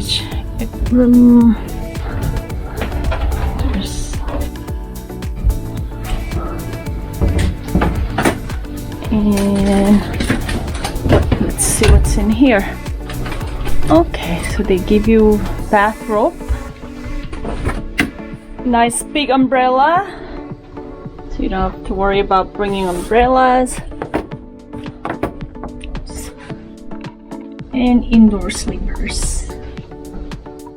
storage room. And let's see what's in here. Okay, so they give you bathrobe, nice big umbrella, so you don't have to worry about bringing umbrellas, and indoor sleepers.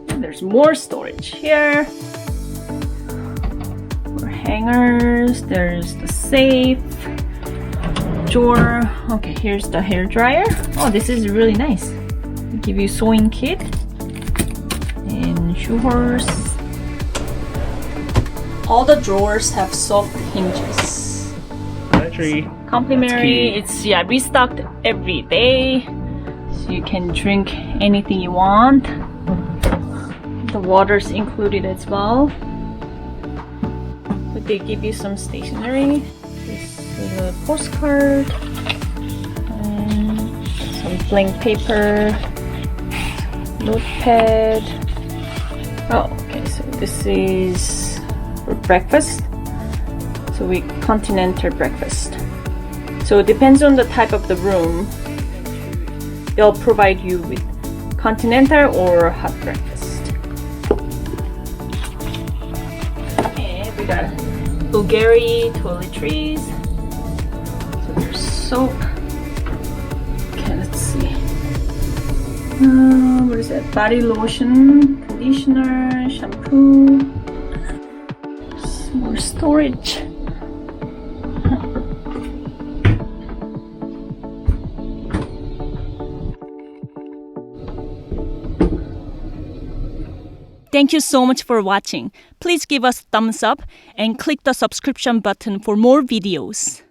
There's more storage here for hangers. There's the safe drawer. Okay, here's the hair dryer. Oh, this is really nice. They give you sewing kit and shoe horse. All the drawers have soft hinges. Battery. Complimentary. It's restocked every day, so you can drink anything you want. The water's included as well. But they give you some stationery. This is a postcard and some blank paper, notepad. Oh, okay, so this is for breakfast. So we continental breakfast. So it depends on the type of the room. They'll provide you with continental or hot breakfast. And we got Bulgari toiletries. So there's soap. Okay, let's see. What is that? Body lotion, conditioner, shampoo. Some more storage. Thank you so much for watching. Please give us a thumbs up and click the subscription button for more videos.